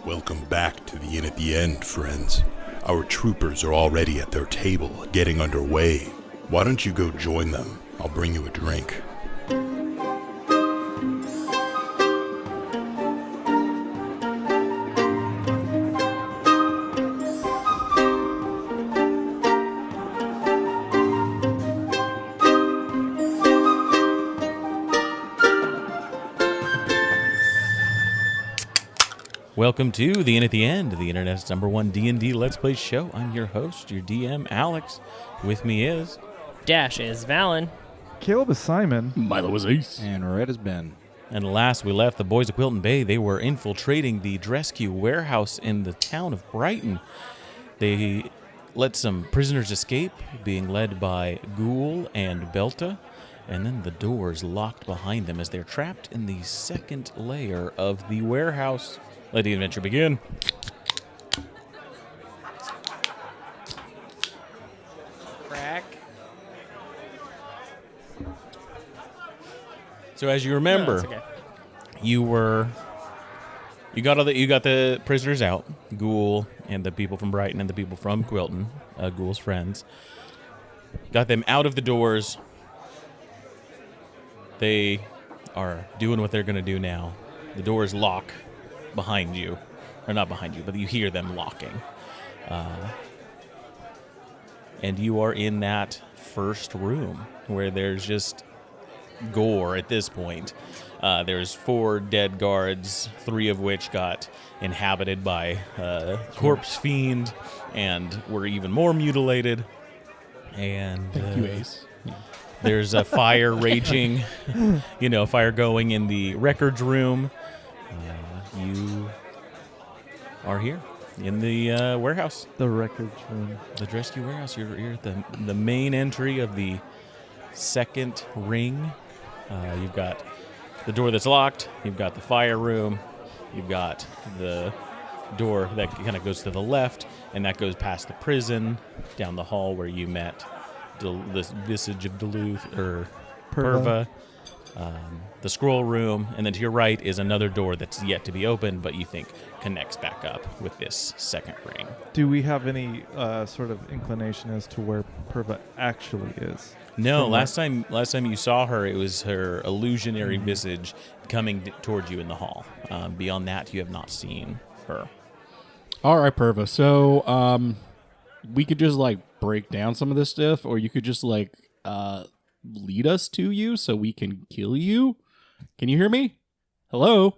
Welcome back to the Inn at the End, friends. Our troopers are already at their table, getting underway. Why don't you go join them? I'll bring you a drink. Welcome to the Inn at the End, the internet's #1 D&D Let's Play show. I'm your host, your DM, Alex. With me is... Dash is Valen. Caleb is Simon. Milo is Ace. And Red is Ben. And last we left the boys of Quilton Bay, they were infiltrating the Drescue warehouse in the town of Brighton. They let some prisoners escape, being led by Ghoul and Belta, and then the doors locked behind them as they're trapped in the second layer of the warehouse. Let the adventure begin. Crack. So as you remember, No, that's okay. you got the prisoners out, Ghoul and the people from Brighton and the people from Quilton, Ghoul's friends. Got them out of the doors. They are doing what they're going to do now. The doors lock behind you, or not behind you, but you hear them locking. And you are in that first room where there's just gore at this point. There's 4 dead guards, 3 of which got inhabited by corpse fiend and were even more mutilated. And Thank you, Ace. there's a fire raging, fire going in the records room. You are here in the warehouse. The records room. The Drescue warehouse. You're at the main entry of the second ring. You've got the door that's locked. You've got the fire room. You've got the door that kind of goes to the left, and that goes past the prison, down the hall where you met the visage of Duluth, or Perva. The scroll room, and then to your right is another door that's yet to be opened, but you think connects back up with this second ring. Do we have any sort of inclination as to where Perva actually is? No, From last time you saw her, it was her illusionary visage coming towards you in the hall. Beyond that, you have not seen her. All right, Perva. So, we could just break down some of this stuff, or you could just lead us to you so we can kill you. Can you hear me? Hello?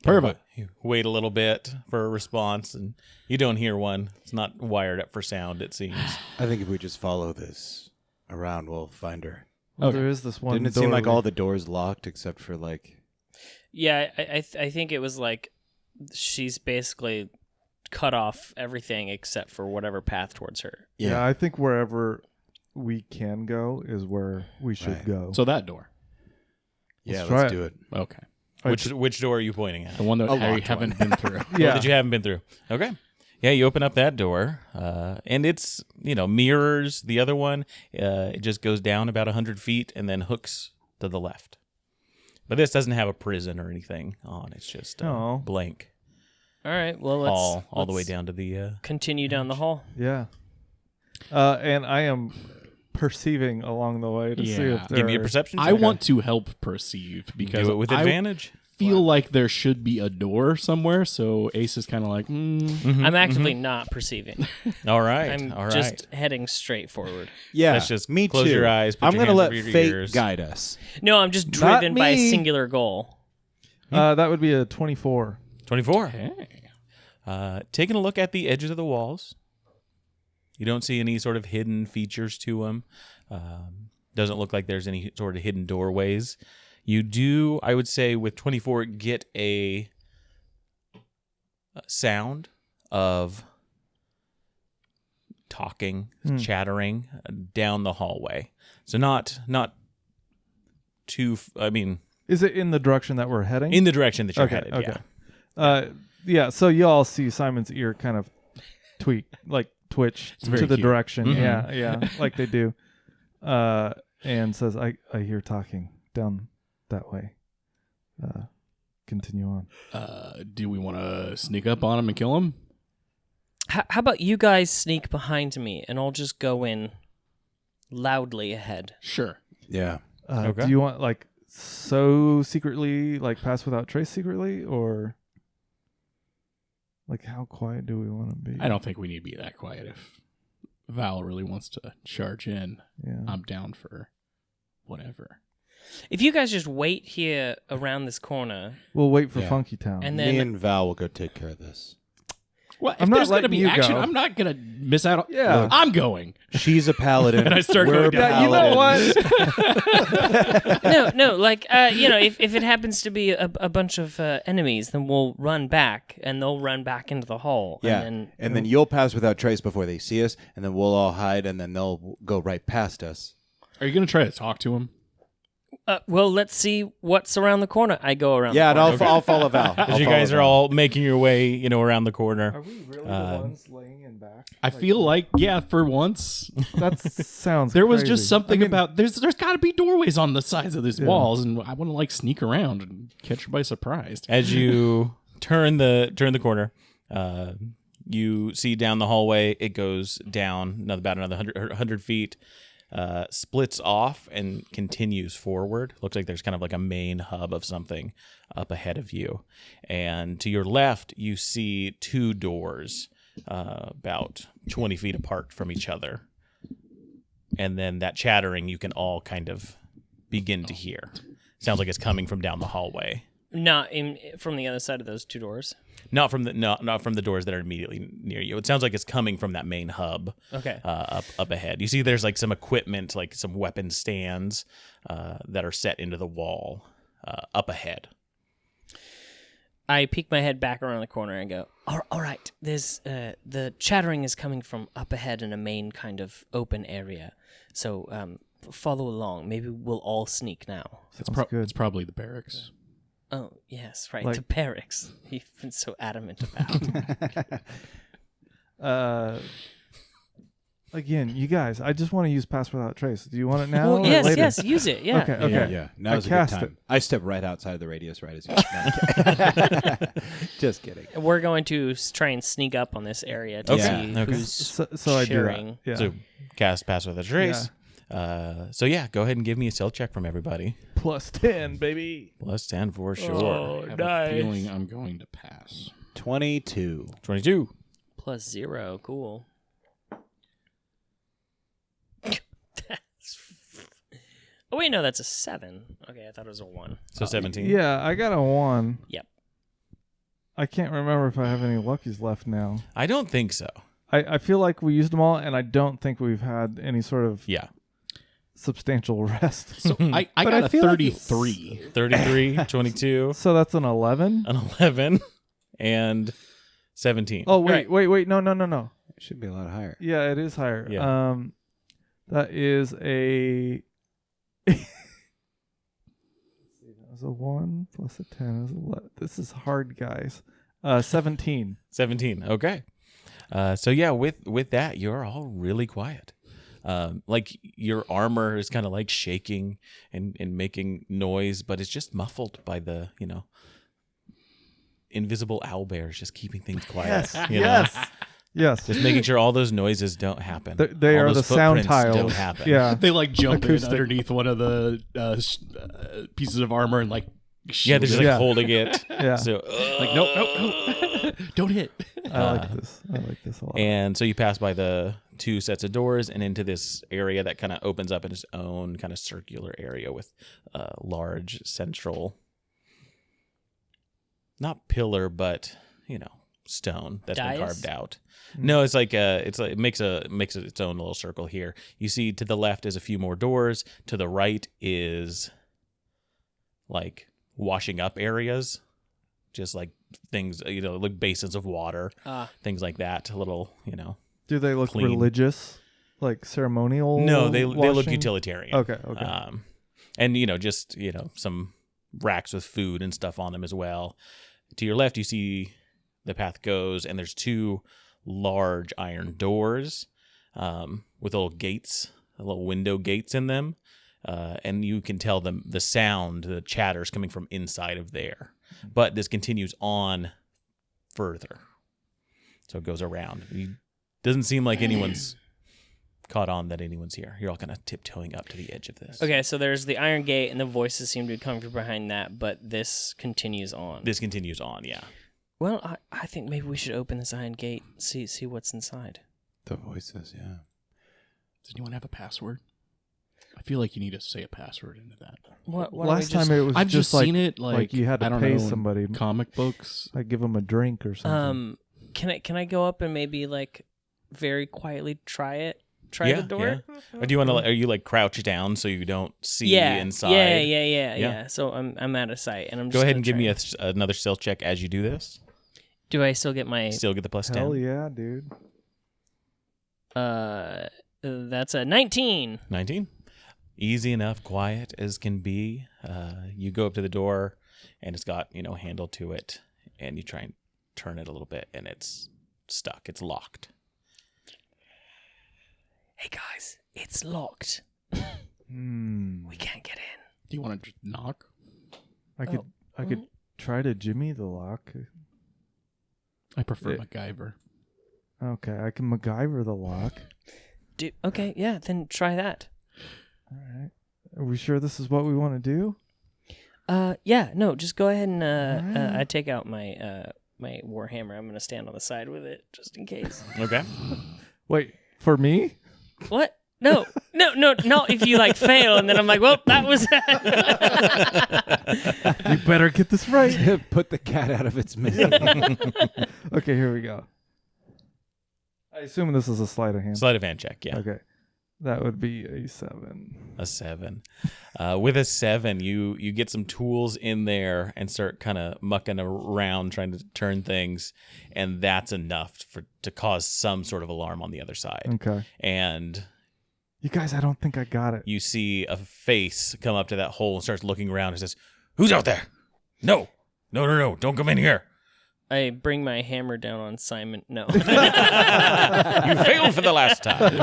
Perva. You wait a little bit for a response, and you don't hear one. It's not wired up for sound, it seems. I think if we just follow this around, we'll find her. Well, Okay. there is this one. Didn't it seem like doorway. all the doors locked except for Yeah, I think it was she's basically cut off everything except for whatever path towards her. Yeah, I think wherever we can go is where we should Right. go. So that door. Yeah, Let's try let's it. do it. Okay. Which door are you pointing at? The one that A I locked haven't one. been through. Yeah. That you haven't been through. Okay. Yeah, you open up that door, and it's, mirrors the other one. It just goes down about 100 feet and then hooks to the left. But this doesn't have a prison or anything on. It's just Oh. blank All right, well, let's hall all the way let's down to the... continue down the hall. Yeah. And I am perceiving along the way to see Yeah. if there Give me a are- perception I check. want to help perceive because Do it with I advantage. feel like there should be a door somewhere. So Ace is kind of like, I'm actively not perceiving. All right. I'm all right. just heading straight forward. Yeah, Let's just me close too. your eyes, put I'm your gonna hands let over your fate ears. guide us. No, I'm just Not driven by a me. singular goal. that would be a 24. 24. hey. Taking a look at the edges of the walls, you don't see any sort of hidden features to them. Doesn't look like there's any sort of hidden doorways. You do, I would say, with 24, get a sound of talking, chattering down the hallway. So not too, Is it in the direction that we're heading? in the direction that you're Okay, headed, okay. yeah. Yeah, so you all see Simon's ear kind of twitch very to the cute. direction. Mhm. Yeah, like they do. And says, I hear talking down that way. continue on. Do we want to sneak up on him and kill him? How about you guys sneak behind me, and I'll just go in loudly ahead. Sure. Yeah. Okay. Do you want like so secretly, like pass without trace secretly, or like how quiet do we want to be? I don't think we need to be that quiet. If Val really wants to charge in, Yeah. I'm down for whatever. If you guys just wait here around this corner, We'll wait for Yeah. Funky Town. and Me then and Val will go take care of this. Well, if I'm not there's going to letting be you action, go. I'm not going to miss out on... Yeah. Look, I'm going. She's a paladin. And I start We're going down. Yeah, you know paladins. no, like if it happens to be a bunch of enemies, then we'll run back, and they'll run back into the hall. Yeah, and and then you'll pass without trace before they see us, and then we'll all hide, and then they'll go right past us. Are you going to try to talk to him? well, let's see what's around the corner. I go around. Yeah, the and corner. I'll follow Val. As you guys are all making your way, around the corner. Are we really the ones laying in back? I feel like, yeah, for once. That sounds. There was crazy. just something I mean, about... There's got to be doorways on the sides of these walls, and I want to, like, sneak around and catch everybody surprised. As you turn the corner, you see down the hallway. It goes down about another 100 feet, splits off and continues forward. Looks like there's kind of like a main hub of something up ahead of you. And to your left, you see two doors about 20 feet apart from each other. And then that chattering you can all kind of begin to hear. Sounds like it's coming from down the hallway. Not from the other side of those two doors. Not from the doors that are immediately near you. It sounds like it's coming from that main hub. Okay. Up ahead. You see, there's like some equipment, like some weapon stands that are set into the wall up ahead. I peek my head back around the corner and go, all right, there's the chattering is coming from up ahead in a main kind of open area. So follow along. Maybe we'll all sneak now. Sounds good. It's probably the barracks. Oh, yes, right. Like- To barracks. You've been so adamant about. Again, you guys, I just want to use pass without trace. Do you want it now? Well, or later? yes, use it. Yeah. Okay. Yeah. Now's a good cast time. it. I step right outside the radius, right as you. Just kidding. We're going to try and sneak up on this area to Okay. see Okay. who's So I do that. sharing. Yeah. So cast pass with a trace. So yeah, go ahead and give me a stealth check from everybody. Plus 10, baby. Plus 10 for sure. Oh, I have nice. a feeling I'm going to pass. 22. 22. Plus 0. Cool. Oh, wait, no, that's a 7. Okay, I thought it was a 1. So 17. Yeah, I got a 1. Yep. I can't remember if I have any luckies left now. I don't think so. I feel like we used them all, and I don't think we've had any sort of Yeah. substantial rest. So I But got I a feel like 33. 33, 22, So that's an 11? an 11, and 17. Oh, wait. No. It should be a lot higher. Yeah, it is higher. Yeah. That is a... That was a 1 plus a 10 is 11. This is hard, guys. 17. 17. Okay. So yeah, with that, you're all really quiet. Like your armor is kind of like shaking and making noise, but it's just muffled by the, invisible owlbears just keeping things quiet. Yes. Just making sure all those noises don't happen. They All are the those sound footprints tiles. don't happen. Yeah. They like jump Acoustic. in underneath one of the pieces of armor and like Yeah, they're just like Yeah. holding it. Yeah. So like no, don't hit. I like this. I like this a lot. And so you pass by the two sets of doors and into this area that kind of opens up in its own kind of circular area with a large central, not pillar, but stone that's been Dais? carved out. No, it's like it makes its own little circle here. You see to the left is a few more doors. To the right is like washing up areas, just like things, like basins of water, things like that. A little, Do they look clean. religious? Like ceremonial? No, they look washing? utilitarian. Okay. And just some racks with food and stuff on them as well. To your left, you see the path goes, and there's two large iron doors with little gates, little window gates in them. and you can tell the sound, the chatter is coming from inside of there. But this continues on further. So it goes around. It doesn't seem like anyone's caught on that anyone's here. You're all kind of tiptoeing up to the edge of this. Okay, so there's the iron gate, and the voices seem to be coming from behind that, but this continues on. This continues on, yeah. Well, I think maybe we should open this iron gate, see what's inside. The voices, yeah. Does anyone have a password? I feel like you need to say a password into that. What Last time it was I've just like, seen it like you had I to don't pay know, somebody, in comic books. like give them a drink or something. Can I go up and maybe like very quietly try the door? Yeah. Or do you want to? Are you like crouched down so you don't see inside? Yeah. So I'm out of sight, and I'm just Go ahead and give me another stealth check as you do this. Do I still get my? Still get the plus 10. Hell yeah, dude. That's a 19. 19. Easy enough, quiet as can be. You go up to the door, and it's got a handle to it, and you try and turn it a little bit, and it's stuck. It's locked. Hey guys, it's locked. We can't get in. Do you want to just knock? I could try to jimmy the lock. I prefer MacGyver. Okay, I can MacGyver the lock. Okay, yeah, then try that. All right. Are we sure this is what we want to do? Yeah, no, just go ahead and I take out my my warhammer. I'm gonna stand on the side with it just in case. Okay. Wait, for me? What? No, not if you like fail, and then I'm like, well, that was. You better get this right. Put the cat out of its misery. Okay, here we go. I assume this is a sleight of hand. Sleight of hand check, yeah. Okay. That would be a 7. A 7. With a 7, you get some tools in there and start kind of mucking around trying to turn things, and that's enough to cause some sort of alarm on the other side. Okay. And you guys, I don't think I got it. you see a face come up to that hole and starts looking around and says, "Who's out there? No, don't come in here. I bring my hammer down on Simon. No. You failed for the last time."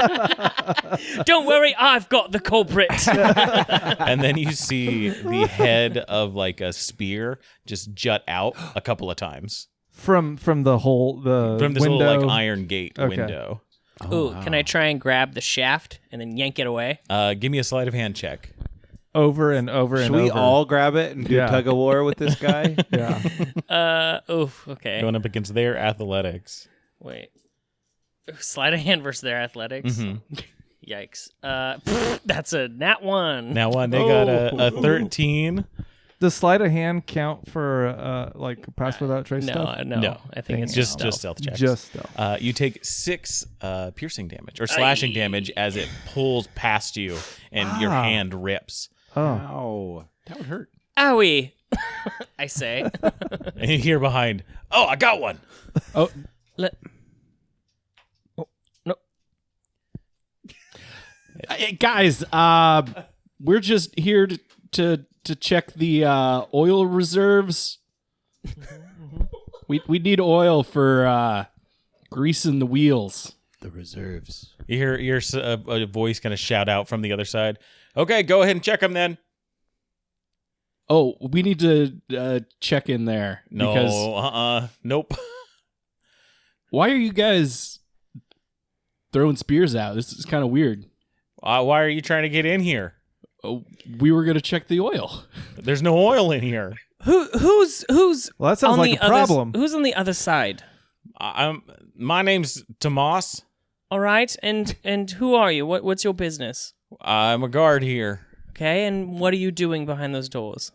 Don't worry, I've got the culprit. And then you see the head of like a spear just jut out a couple of times From the hole, the from this window. little like iron gate Okay. window. Ooh, can I try and grab the shaft and then yank it away? Give me a sleight of hand check. Over and over and Should over. we all grab it and do Yeah. tug of war with this guy? Yeah. Okay. Going up against their athletics. Wait. Sleight of hand versus their athletics. Mm-hmm. Yikes. That's a nat 1. Now one, they got a 13. Does sleight of hand count for like pass without trace stuff? No. I think it's Just stealth. stealth checks. Just stealth. You take 6 piercing damage or slashing damage as it pulls past you and your hand rips. Oh. Ow. That would hurt. Owie. I say. And you hear behind, "Oh, I got one." Oh, Oh, no. hey, guys, we're just here to check the oil reserves. We need oil for greasing the wheels. The reserves. You hear a voice kind of shout out from the other side. "Okay, go ahead and check them then." Oh, we need to check in there. No, Because nope. why are you guys throwing spears out? This is kind of weird. Why are you trying to get in here? Oh, we were going to check the oil. There's no oil in here. Who's Well, that sounds on like the a problem. Who's on the other side? My name's Tomas. All right, and who are you? What's your business? I'm a guard here. Okay, and what are you doing behind those doors?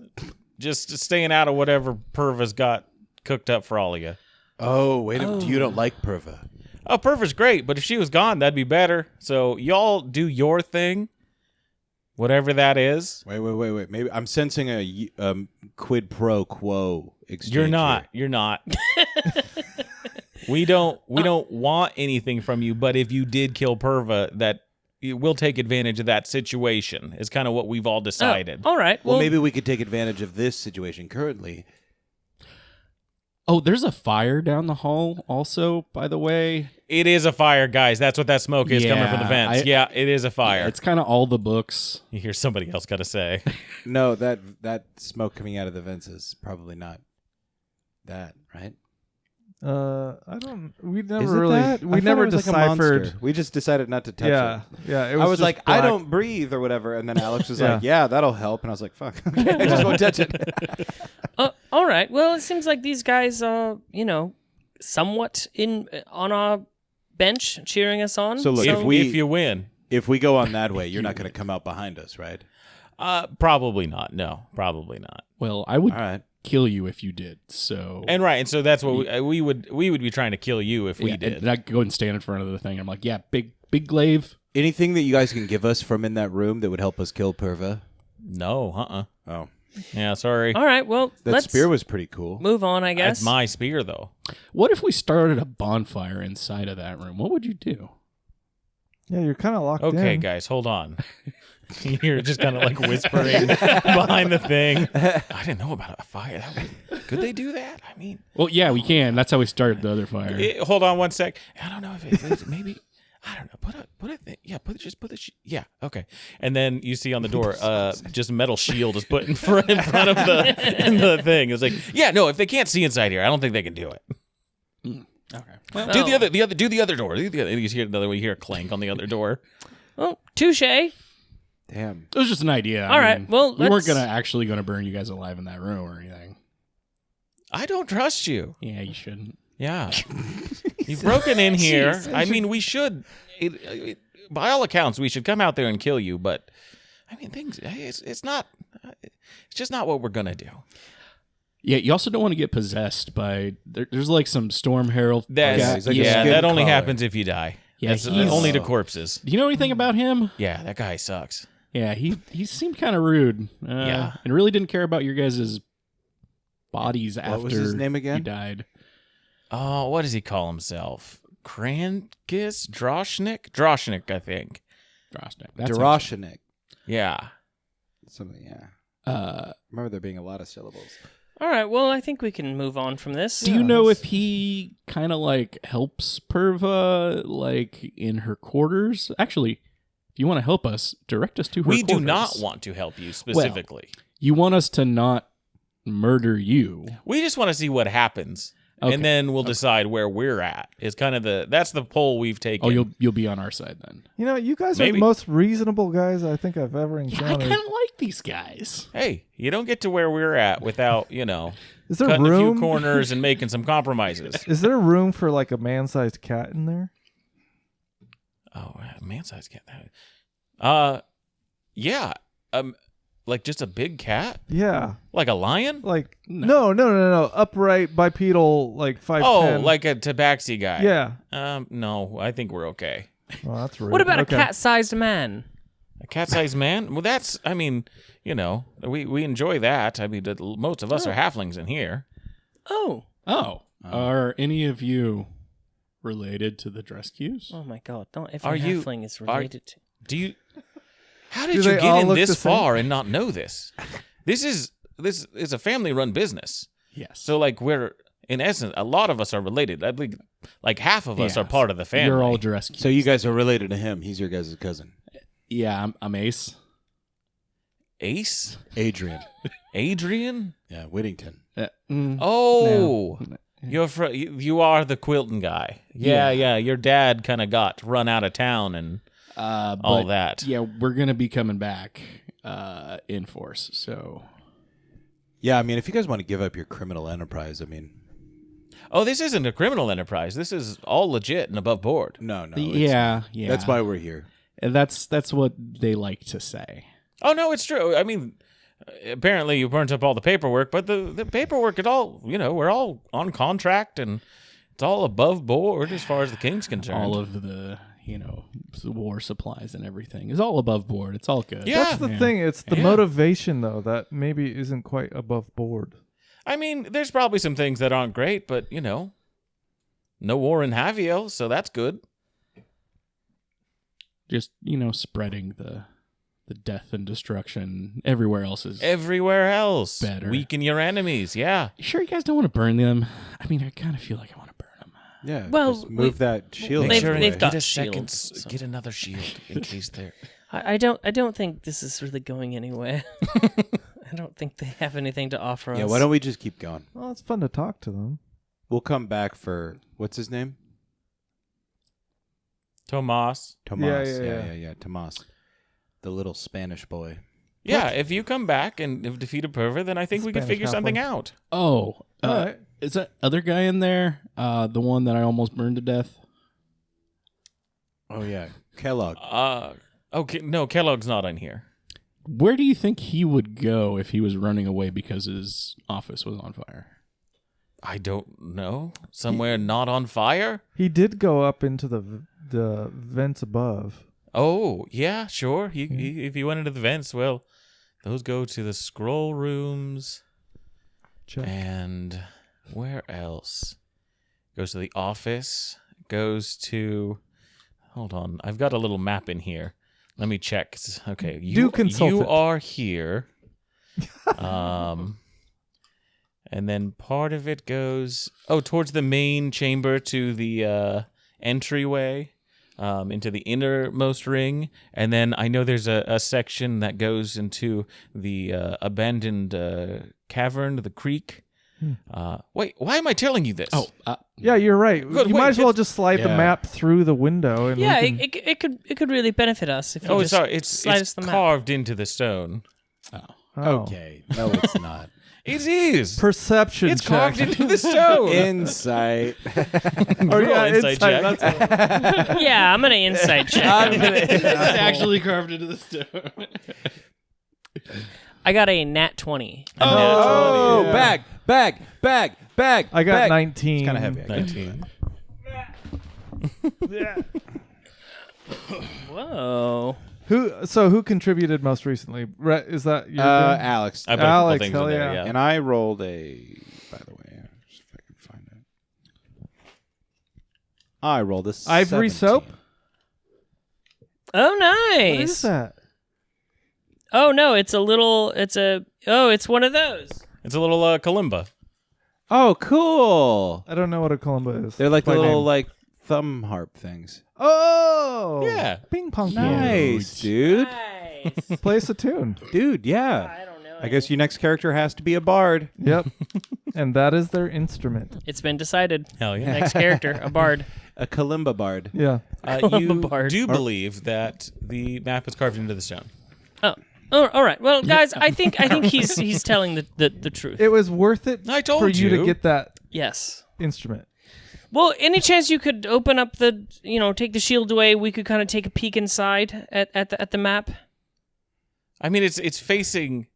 Just staying out of whatever Perva's got cooked up for all of you. Oh, wait a minute. You don't like Perva. Oh, Perva's great, but if she was gone, that'd be better. So y'all do your thing, whatever that is. Wait. Maybe I'm sensing a quid pro quo exchange. You're not. here. You're not. We don't want anything from you, but if you did kill Perva, that we'll take advantage of that situation. Is kind of what we've all decided. All right. Well, maybe we could take advantage of this situation currently. Oh, there's a fire down the hall also, by the way. It is a fire, guys. That's what that smoke is coming from the Yeah, vents. Yeah, it is a fire. It's kind of all the books. You hear somebody else got to say. No, that smoke coming out of the vents is probably not that, right? I don't. We Is never it really. that? I We thought never it was like a monster. deciphered. We just decided not to touch Yeah, it. yeah. It I was just like, I black. don't breathe or whatever, and then Alex was Yeah. like, yeah, that'll help, and I was like, fuck, okay, I just won't touch it. All right. Well, it seems like these guys are, somewhat on our bench cheering us on. So look, If you win. If we go on that way, you're not going to come out behind us, right? Probably not. No, probably not. Well, I would All right. kill you if you did. So And so that's what we would be trying to kill you if we did. And I'd go and stand in front of the thing. I'm like, yeah, big glaive. Anything that you guys can give us from in that room that would help us kill Perva? No, Oh, Yeah, sorry. All right. Well, that let's spear was pretty cool. move on, I guess. That's my spear, though. What if we started a bonfire inside of that room? What would you do? Yeah, you're kind of locked in. Okay, guys, hold on. You're just kind of like whispering behind the thing. I didn't know about a fire. Could they do that? I mean, Well, yeah, we can. That's how we started the other fire. hold on one sec. I don't know if it's maybe. I don't know. Put a thing. Yeah, put the. Yeah, okay. And then you see on the door, just a metal shield is put in front of the thing. It's like, yeah, no. If they can't see inside here, I don't think they can do it. Okay. Well, do the other door. Do the other. You hear another one. You hear a clank on the other door. Well, touche. Damn. It was just an idea. All right, well, we weren't let's- actually gonna burn you guys alive in that room or anything. I don't trust you. Yeah, you shouldn't. Yeah. You've broken in here. I mean, we should, by all accounts, we should come out there and kill you, but, I mean, it's just not what we're going to do. Yeah, you also don't want to get possessed by. There's like some Storm Herald. he's like a yeah, skin that only crawler. happens if you die. Yeah, That's he's- only to corpses. Do you know anything about him? Yeah, that guy sucks. Yeah, he seemed kind of rude. Yeah. and really didn't care about your guys' bodies after was his name again? he died. Oh, what does he call himself? Krankis? Droshnik, I think. Drosnik. Doroshinik. Yeah. Something, yeah. Remember there being a lot of syllables. All right. Well, I think we can move on from this. Do you know if he kind of like helps Perva like in her quarters? Actually, if you want to help us, direct us to her We quarters. do not want to help you specifically. You want us to not murder you. We just want to see what happens. Okay. And then we'll decide where we're at. Is kind of that's the poll we've taken. Oh, you'll be on our side then. You know, you guys are Maybe. the most reasonable guys I think I've ever Yeah, I encountered. kind of like these guys. Hey, you don't get to where we're at without, Is there cutting a few room? corners and making some compromises. Is there room for like a man-sized cat in there? Oh, man-sized cat. Yeah. Like just a big cat? Yeah, Like a lion? like no, upright bipedal, like 5'10". Oh, like a tabaxi guy. yeah. No, I think we're okay. Well, that's rude. What about Okay. a cat-sized man? A cat-sized man? Well, that's, I mean, we enjoy that. I mean, most of us are halflings in here. Oh. Oh, are any of you related to the Drescues? Oh my God! Not every Are you- halfling is are- related to. Do you? How Do did you they get all in look this the same? far and not know this? This is a family-run business. Yes. So, like, we're in essence, a lot of us are related. I believe, like, half of us Yes. are part of the family. You're all Drescues. So you guys are related to him. He's your guys' cousin. Yeah, I'm Ace. Ace, Adrian. Adrian. Yeah, Whittington. Oh, No. you are the Quilton guy. Yeah. Your dad kind of got run out of town and all But, that. Yeah, we're gonna be coming back in force. So Yeah, I mean, if you guys want to give up your criminal enterprise, I mean, Oh, this isn't a criminal enterprise. This is all legit and above board. no. yeah. That's why we're here. That's what they like to say. Oh no, it's true. I mean, apparently you burnt up all the paperwork, but the paperwork is all, we're all on contract and it's all above board as far as the king's concerned. All of the the war supplies and everything is all above board. It's all good. Yeah. That's the thing. It's the motivation though that maybe isn't quite above board. I mean, there's probably some things that aren't great, but no war in Javiel, so that's good. Just spreading the the death and destruction. Everywhere else is. Everywhere else, Better. weaken your enemies. Yeah. You sure you guys don't want to burn them? I mean, I kind of feel like I want to burn them. Yeah. Well, just move that shield. they've- out of the they've way. got get a shields, second, so- get another shield in case they're. I don't think this is really going anywhere. I don't think they have anything to offer us. Yeah. Why don't we just keep going? Well, it's fun to talk to them. We'll come back for what's his name? Tomas. Tomas. Yeah. Yeah. Tomas, the little Spanish boy. Yeah, if you come back and have defeated Perva, then I think we can Spanish figure something halfling. out. Oh, Alright. is that other guy in there? The one that I almost burned to death? Oh yeah, Kellogg. Okay, no, Kellogg's not on here. Where do you think he would go if he was running away because his office was on fire? I don't know. Somewhere not on fire? He did go up into the vents above. Oh, yeah, sure. If he went into the vents, well, those go to the scroll rooms. Check. And where else? Goes to the office. Goes to... Hold on. I've got a little map in here. Let me check. Okay, Do consult you it. are here. And then part of it goes towards the main chamber to the entryway into the innermost ring. And then I know there's a section that goes into the abandoned cavern, the creek. Wait, why am I telling you this? Yeah, you're right. Good, you wait, might as well get- just slide the Yeah. map through the window. And Yeah, we can, it could really benefit us if you Oh, just sorry. It's slide us the map. carved into the stone. oh. Okay, no, it's not. It is. Perception It's check. carved into the stone. Insight. Or Roll insight check. That's what- Yeah, I'm gonna insight check. It's actually carved into the stone. I got a nat 20. Oh, yeah. bag. I got bag. 19. It's kind of heavy. 19. Whoa. Who contributed most recently? Is that your doing? Alex. I put a Alex, couple things hell in there, yeah. yeah. And I rolled by the way, just if I can find it. I rolled a Ivory 17. soap? Oh, nice. What is that? Oh no, it's one of those. It's a little kalimba. Oh, cool. I don't know what a kalimba is. They're like the By little name. like thumb harp things. Oh! Yeah. Ping pong. Nice, dude. Nice. Play us a tune. Dude, yeah. I don't know. I guess your next character has to be a bard. Yep. And that is their instrument. It's been decided. Hell yeah. Next character, a bard. A kalimba bard. Yeah. You Bard. do believe that the map is carved into the stone. Oh, all right. Well, guys, I think he's telling the truth. It was worth it I told for you to you. get that Yes. instrument. Well, any chance you could open up take the shield away? We could kind of take a peek inside at the map. I mean, it's facing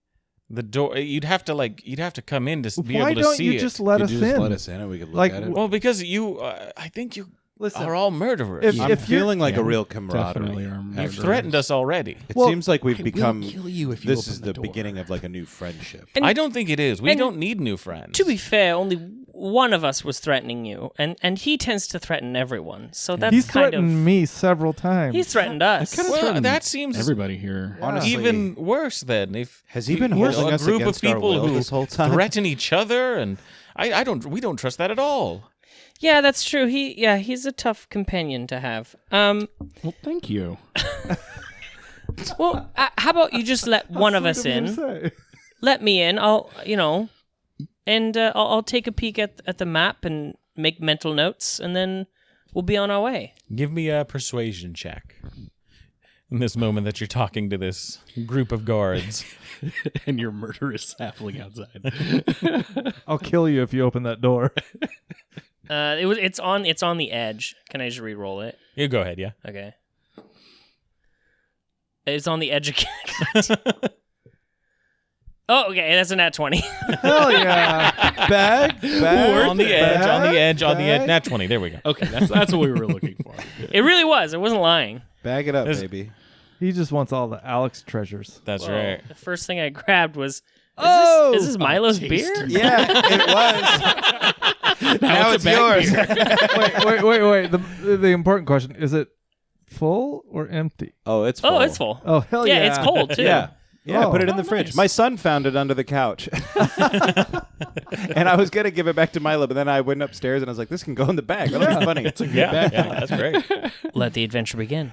the door. You'd have to come in to be Why able to don't see you it. just let Could us you just in? let us in and we could look Like, at it? Well, because I think you Listen, are all murderers. if- I'm if you're- feeling like a Yeah, real definitely camaraderie. are actually. You've threatened us already. It Well, seems like we've I become. will kill you if you This open is the the door. beginning of like a new friendship. And- I don't think it is. We and don't need new friends. To be fair, only one of us was threatening you, and he tends to threaten everyone. So that's he's kind threatened of me several times. he's threatened us. well, that seems Everybody here. Honestly, even worse than if Has he been you know, holding a us group of against our people will who this whole time? threaten each other, and we don't trust that at all. Yeah, that's true. He's a tough companion to have. Well, thank you. Well, how about you just let one of us in? Let me in. I'll take a peek at the map and make mental notes, and then we'll be on our way. Give me a persuasion check. In this moment that you're talking to this group of guards. And your murderous halfling outside. I'll kill you if you open that door. It's on the edge. Can I just re-roll it? You go ahead, yeah. Okay. It's on the edge again. Oh, okay. That's a nat 20. Hell yeah. Bag. On the edge. Nat 20. There we go. Okay, that's what we were looking for. It really was. I wasn't lying. Bag it up, This- baby. He just wants all the Alex treasures. That's Whoa. right. The first thing I grabbed was. Oh! Is this Milo's beer? Yeah, it was. Now it's yours. Wait. The important question, is it full or empty? Oh, it's full. Oh, it's full. Oh, hell yeah. Yeah, it's cold too. Yeah. Yeah, Oh. put it in the Oh, fridge. nice. My son found it under the couch. And I was going to give it back to Milo, but then I went upstairs and I was like, this can go in the bag. That'll be funny. Yeah, that's great. Let the adventure begin.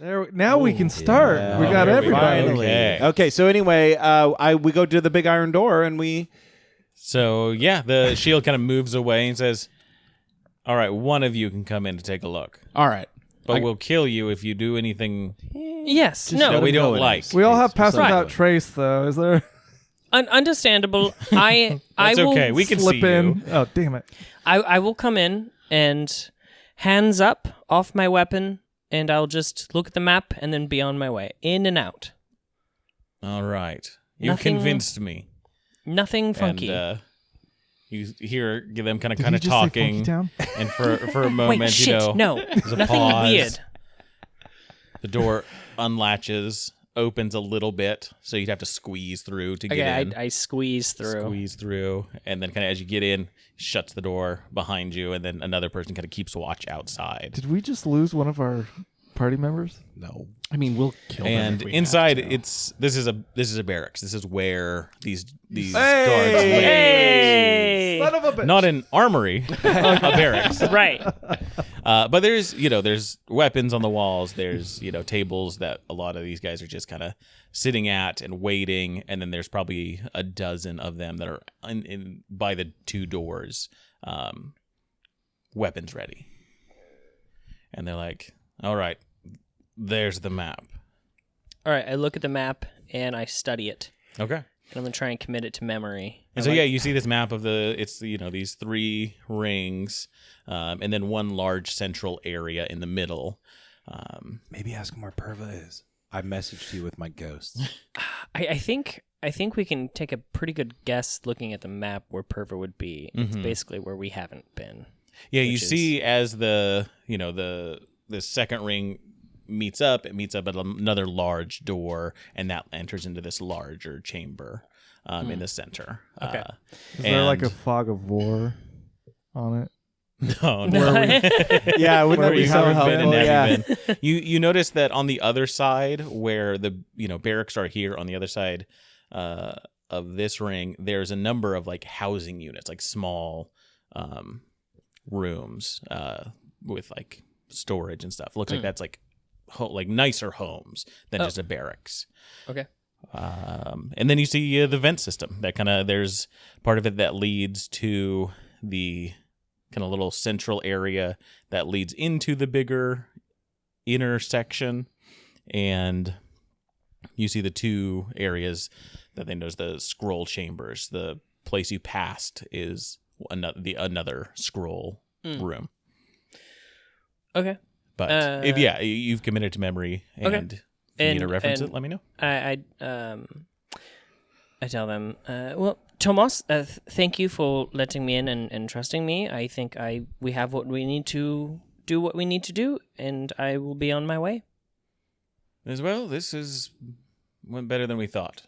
Now we can start. Yeah. We got There we go. everybody. Finally. Okay. Okay, so anyway, we go to the big iron door and we... So, yeah, the shield kind of moves away and says, all right, one of you can come in to take a look. All right. But we'll kill you if you do anything Yes. that No. we don't like. We all have pass Right. without trace, though. Is there Understandable. I That's will okay. We can see slip in? you. Oh, damn it. I will come in and hands up off my weapon, and I'll just look at the map and then be on my way. In and out. All right. You Nothing convinced me. Nothing funky. And you hear them kind Did of he just say Funky talking. Town? And for a Wait, moment, shit. No. there's a Nothing pause. weird. The door unlatches, opens a little bit, so you'd have to squeeze through to get Okay, in. I squeeze through. Squeeze through, and then kind of as you get in, shuts the door behind you, and then another person kind of keeps watch outside. Did we just lose one of our party members? No. I mean, we'll kill them. And if we inside, have to. this is a barracks. This is where these Hey! guards live. Hey! Son of a bitch. Not an armory, a barracks. Right. But there's weapons on the walls. There's tables that a lot of these guys are just kind of sitting at and waiting, and then there's probably a dozen of them that are in by the two doors, weapons ready. And they're like, "All right, there's the map." All right, I look at the map and I study it. Okay. And I'm going to try and commit it to memory. And so you see this map of these three rings, and then one large central area in the middle. Maybe ask him where Perva is. I messaged you with my ghosts. I think we can take a pretty good guess looking at the map where Perva would be. It's basically where we haven't been. Yeah, you which is- see as the second ring meets up, it meets up at another large door, and that enters into this larger chamber in the center. Okay. Is there like a and- fog of war on it? no, Yeah, wouldn't Where that we be so haven't been helpful? and Yeah. haven't been. You notice that on the other side, where the barracks are here, on the other side of this ring, there's a number of like housing units, like small rooms with like storage and stuff. Looks like that's like like nicer homes than just a barracks. Okay. And then you see the vent system that there's part of it that leads to the kind of little central area that leads into the bigger inner section. And you see the two areas that they know as the scroll chambers. The place you passed is another scroll room. Okay. But if you've committed to memory, and if you need to reference it, let me know. I tell them, well, Tomas, thank you for letting me in and trusting me. I think we have what we need to do what we need to do, and I will be on my way. As well, this went better than we thought.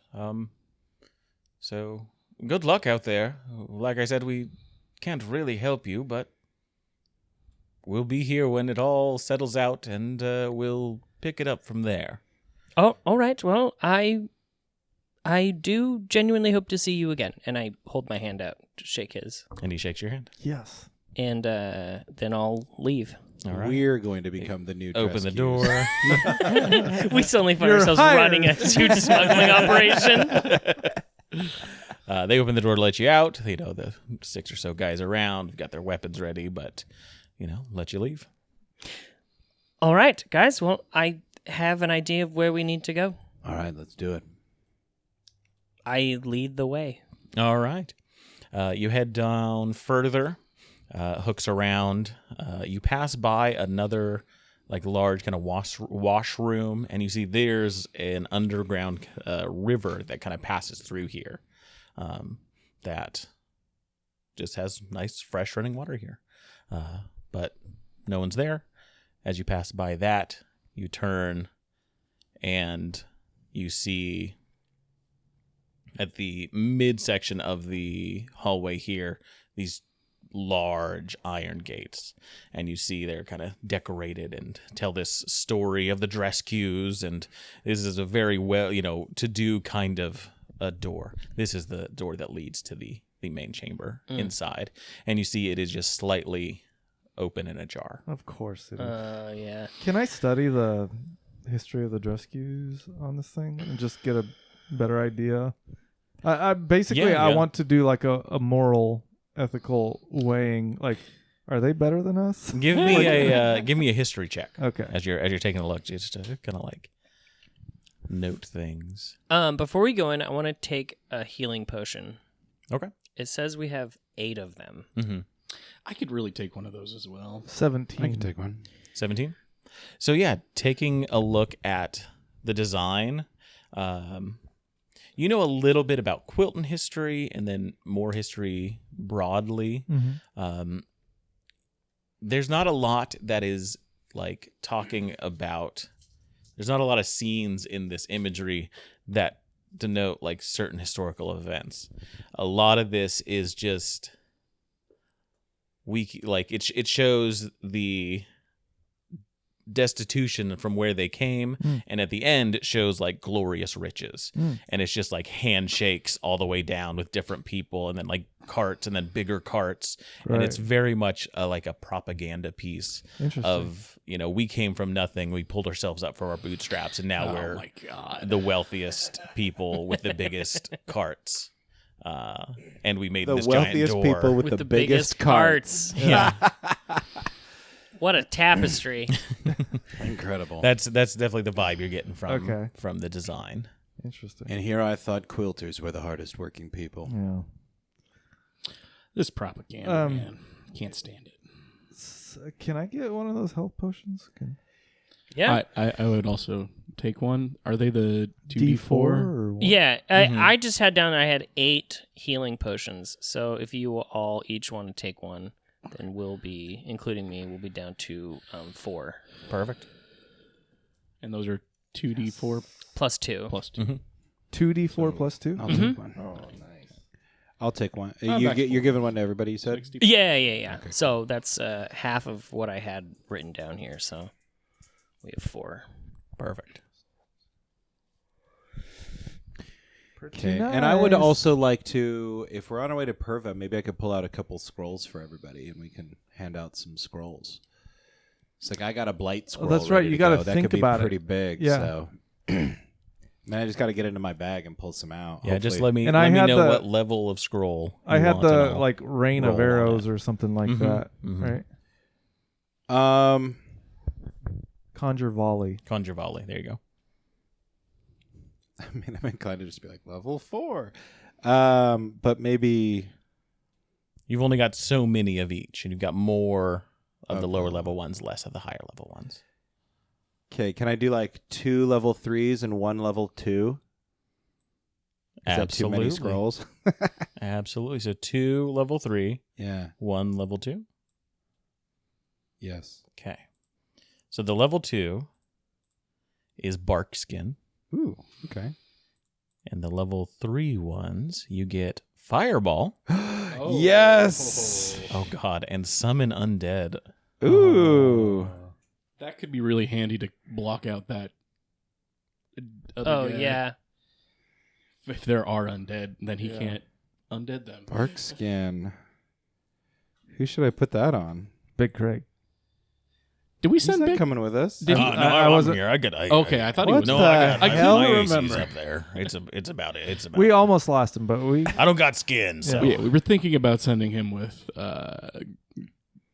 So good luck out there. Like I said, we can't really help you, but we'll be here when it all settles out, and we'll pick it up from there. Oh, all right. Well, I do genuinely hope to see you again, and I hold my hand out to shake his, And he shakes your hand. Yes. and then I'll leave. All right. We're going to become the new Open the Drescues. door. We suddenly find You're ourselves hired. running a huge smuggling operation. They open the door to let you out. The 6 or so guys around got their weapons ready, but let you leave. All right, guys. Well, I have an idea of where we need to go. All right, let's do it. I lead the way. All right. You head down further, hooks around. You pass by another large kind of washroom, and you see there's an underground river that kind of passes through here that just has nice, fresh running water here. But no one's there. As you pass by that, you turn and you see at the midsection of the hallway here these large iron gates, and you see they're kind of decorated and tell this story of the Drescues, and this is a very well, to do kind of a door. This is the door that leads to the main chamber inside, and you see it is just slightly open and ajar. Of course it is. Yeah. Can I study the history of the Drescues on this thing and just get a better idea? I basically Yeah. I want to do like a moral, ethical weighing. Like, are they better than us? Give me a history check. Okay. As you're taking a look, just to kind of like note things. Before we go in, I want to take a healing potion. Okay. It says we have 8 of them. Mm-hmm. I could really take one of those as well. 17. I can take one. 17. So yeah, taking a look at the design, you know a little bit about Quilton history, and then more history broadly. Mm-hmm. There's not a lot that is like talking about. There's not a lot of scenes in this imagery that denote like certain historical events. A lot of this is just it shows the destitution from where they came, and at the end it shows like glorious riches, and it's just like handshakes all the way down with different people, and then like carts, and then bigger carts, and it's very much like a propaganda piece of we came from nothing, we pulled ourselves up from our bootstraps, and now we're the wealthiest people with the biggest carts, and we made The this giant wealthiest door people with the biggest carts. yeah. What a tapestry. Incredible. That's definitely the vibe you're getting from the design. Interesting. And here I thought quilters were the hardest working people. Yeah. This propaganda, man. Can't stand it. Can I get one of those health potions? Yeah. I would also take one. Are they the D4 or what? Yeah. I just had down, I had 8 healing potions. So if you all each want to take one, then we'll be, including me, we'll be down to 4. Perfect. And those are 2d4 plus 2. plus 2. 2d4 plus 2? I'll take one. Oh, nice. I'll take one. You're giving one to everybody, you said? Yeah. Okay. So that's half of what I had written down here. So we have 4. Perfect. Okay. And I would also like to, if we're on our way to Perva, maybe I could pull out a couple scrolls for everybody, and we can hand out some scrolls. It's like I got a blight scroll. That's right. You got to think about it. That could be pretty big. Yeah. So. Man, I just got to get into my bag and pull some out. Yeah, just hopefully. let me know what level of scroll. I had the like rain of arrows or something like that, right? Conjure volley. Conjure volley. There you go. I mean, I'm inclined to just be like level 4, but maybe you've only got so many of each, and you've got more of the lower level ones, less of the higher level ones. Okay, can I do like 2 level 3s and 1 level 2? Is that too many scrolls? Absolutely. So 2 level 3. Yeah. 1 level 2. Yes. Okay. So the level 2 is bark skin. Ooh, okay. And the level 3 ones, you get fireball. Yes. Oh God, and summon undead. Ooh. That could be really handy to block out that other guy. Yeah. If there are undead, then he can't undead them. Bark skin. Who should I put that on? Big Craig. Did we He's send not Big? coming with us. Did he? No, I I'm wasn't- here. I thought he What was. the No, I got hell? my remember. AC's up there. It's about it. It's about We it. almost lost him, but we I don't got skin, so Yeah, we were thinking about sending him with. the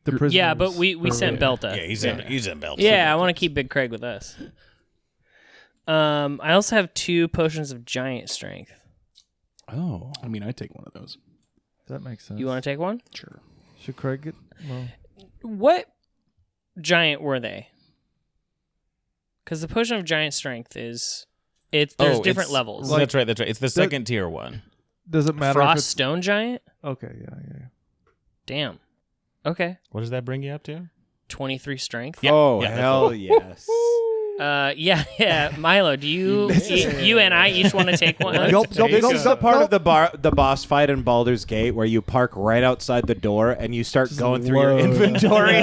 prisoners. Yeah, but we sent Belta. yeah, he's in belt. Yeah, I want to keep Big Craig with us. I also have 2 potions of giant strength. Oh. I mean, I'd take one of those. That makes sense. You want to take one? Sure. Should Craig get? Well, What giant were they? Because the potion of giant strength is there's different levels. That's right. It's the second tier one. does it matter? Frost if stone giant? Okay, yeah. Damn. Okay. What does that bring you up to? 23 strength. Yeah, Oh, yeah, that's hell the yes. Yeah. Milo, do you and I each want to take one? This is the part of the boss fight in Baldur's Gate where you park right outside the door and you start going through your inventory.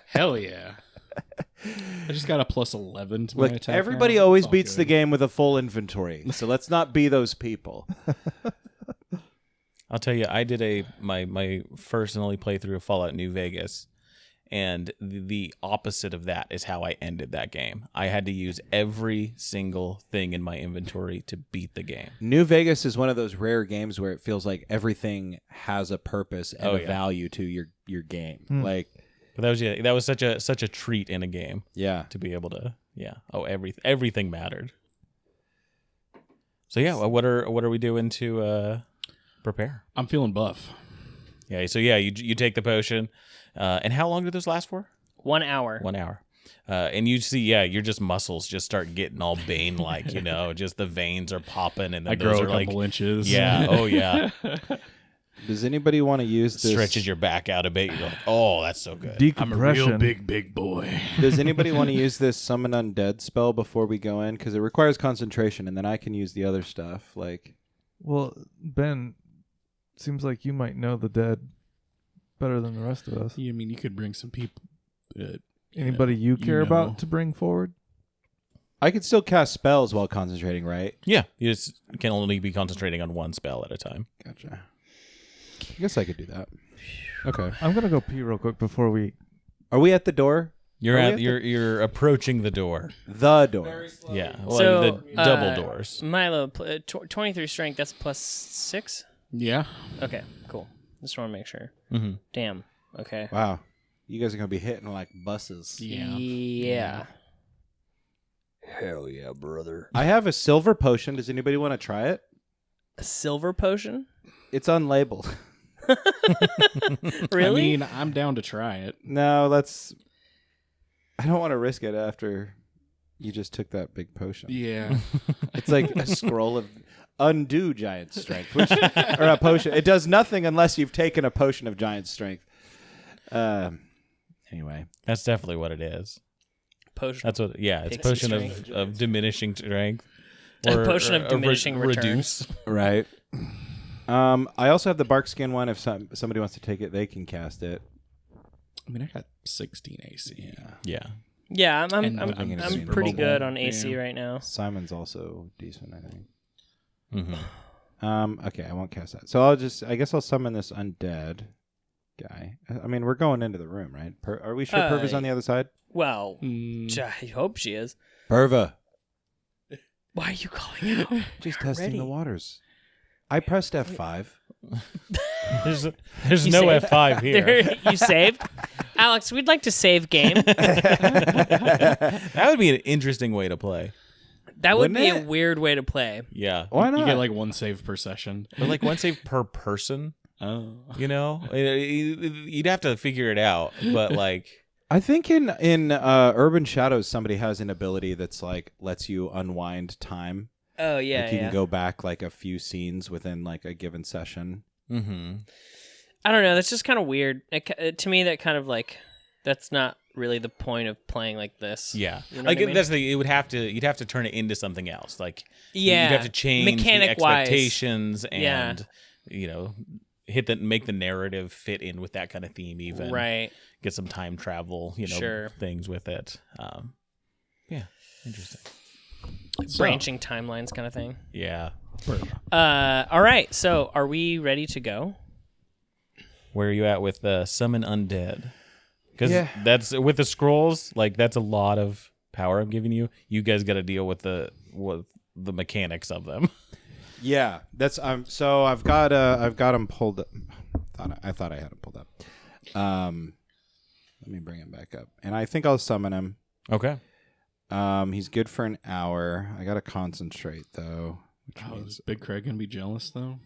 Hell yeah. I just got a plus 11 to my Look, attack. everybody now. always It's all beats good. the game with a full inventory, so let's not be those people. I'll tell you, I did my first and only playthrough of Fallout New Vegas, and the opposite of that is how I ended that game. I had to use every single thing in my inventory to beat the game. New Vegas is one of those rare games where it feels like everything has a purpose and a value to your game. Like, But that was such a treat in a game yeah. to be able to everything mattered. So yeah, what are we doing to prepare? I'm feeling buff. Yeah, so yeah, you take the potion, and how long do those last for? 1 hour. 1 hour. And you see, your just muscles just start getting all Bane-like, just the veins are popping, and then I grow those a are couple inches. Yeah, oh yeah. Does anybody want to use this? Stretches your back out a bit. You're like, oh, that's so good. I'm a real big boy. Does anybody want to use this summon undead spell before we go in? Because it requires concentration, and then I can use the other stuff. Like, Well, Ben, seems like you might know the dead better than the rest of us. Yeah, I mean, you could bring some people. Anybody you care about to bring forward? I could still cast spells while concentrating, right? Yeah, you just can only be concentrating on one spell at a time. Gotcha. I guess I could do that. Okay. I'm gonna go pee real quick before we. Are we at the door? You're approaching the door. The door. Yeah, well, So, the double doors. Milo, 23 strength, that's plus 6? Yeah. Okay, cool. Just want to make sure. Mm-hmm. Damn. Okay. Wow. You guys are going to be hitting like buses. Yeah. Hell yeah, brother. I have a silver potion. Does anybody want to try it? A silver potion? It's unlabeled. Really? I mean, I'm down to try it. No, I don't want to risk it after you just took that big potion. Yeah. It's like a scroll of undo giant strength, or a potion. It does nothing unless you've taken a potion of giant strength. Anyway, That's definitely what it is. Potion. That's what. Yeah, it's Pixie potion strength. of diminishing strength. A potion of diminishing returns. reduce. right. I also have the bark skin one. If somebody wants to take it, they can cast it. I mean, I got 16 AC. Yeah. Yeah, And I'm pretty good on AC right now. Simon's also decent, I think. Mm-hmm. Okay, I won't cast that. So I guess I'll summon this undead guy. I mean, we're going into the room, right? Are we sure Perva's on the other side? Well, I hope she is. Perva. Why are you calling out? Just testing Ready. the waters. I pressed F5. There's You no saved? F5 here. You saved? Alex, we'd like to save game. That would be an interesting way to play. That would Wouldn't be it? a weird way to play. Yeah. Why not? You get like one save per session. But like one save per person, Oh. you'd have to figure it out. But like, I think in Urban Shadows, somebody has an ability that's like lets you unwind time. Oh, yeah, Like you yeah. can go back like a few scenes within like a given session. mm-hmm. I don't know. That's just kind of weird. To me, that kind of like, that's not really the point of playing like this. Yeah, You know like what I mean? that's the you'd have to turn it into something else. Like Yeah. you'd have to change the Mechanic-wise. expectations Yeah. and make the narrative fit in with that kind of theme. Even Right. get some time travel, Sure. things with it. Yeah, interesting. Branching timelines kind of thing. Yeah, All right. So are we ready to go? where are you at with summon undead? Because Yeah. that's with the scrolls. Like that's a lot of power I'm giving you. You guys got to deal with the mechanics of them. Yeah, that's so I've got him pulled up. I thought I had him pulled up. Let me bring him back up, and I think I'll summon him. Okay. He's good for an hour. I gotta concentrate though, which Oh, means is Big Craig gonna be jealous though?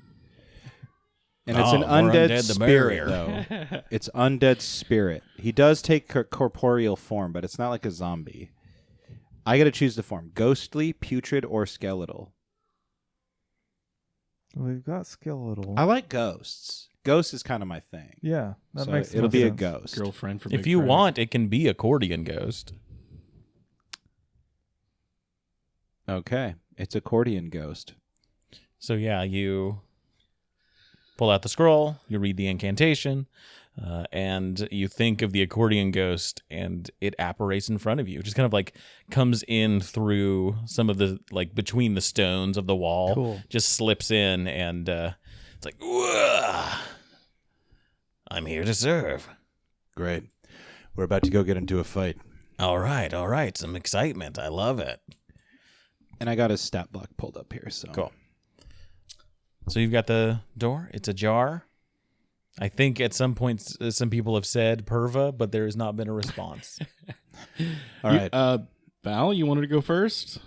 and it's an more undead, undead, the spirit merrier. though. It's undead spirit. He does take corporeal form, but it's not like a zombie. I gotta choose the form: ghostly, putrid, or skeletal. We've got skeletal. I like ghosts. Ghost is kind of my thing. Yeah, that So makes it'll most be a sense. ghost. Girlfriend from If you want, it can be accordion ghost. Okay, it's accordion ghost. So yeah, you pull out the scroll, you read the incantation, and you think of the accordion ghost, and it apparates in front of you. It just kind of like comes in through some of the, like between the stones of the wall. Cool. Just slips in, and it's like, "Whoa, I'm here to serve." Great. We're about to go get into a fight. All right. Some excitement. I love it. And I got a stat block pulled up here. So Cool. So you've got the door. It's ajar. I think at some point some people have said Perva, but there has not been a response. All right. Val, you wanted to go first?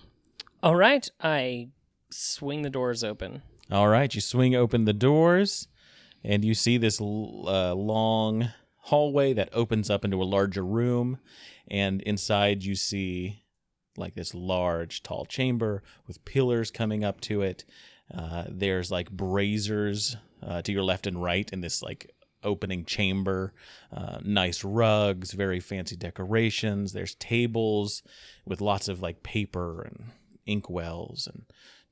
All right, I swing the doors open. All right, you swing open the doors, and you see this long hallway that opens up into a larger room, and inside you see like this large, tall chamber with pillars coming up to it. There's like braziers to your left and right in this like opening chamber. Nice rugs, very fancy decorations. There's tables with lots of like paper and inkwells and